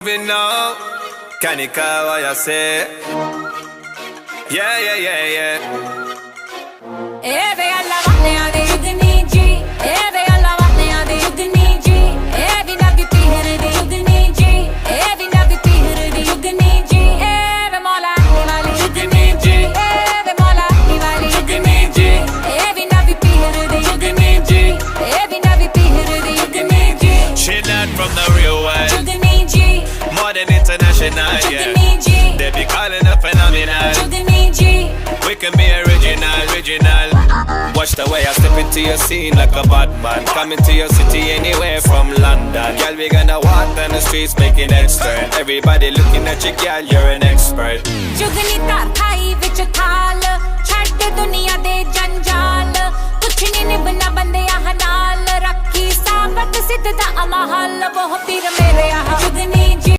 Moving now, can you call what you say? Yeah, yeah, yeah, yeah. Eve alla vanne ade yudni ji, eve alla vanne ade yudni ji, evi nabi pihre de yudni ji, evi nabi pihre de yudni ji, eve mola wali yudni ji, eve mola wali yudni ji, evi nabi pihre de yudni ji, evi nabi pihre de yudni ji. She not from the real world, Yudni ji, more than international, yeah. yudni ji, They be calling her phenomenal. yudni ji. We can be original. Watch the way I step into your scene like a bad man. Coming to your city anywhere from London. Girl, we gonna walk down the streets making extra. Everybody looking at you, girl, you're an expert. जुगनी तार खाई विच थाल छड़ दे दुनिया दे जंजाल कुछ नहीं निभना बंदे आह नाल रखी साबत सिद्ध दा अमहल वो पीर मेरे आह जुगनी जी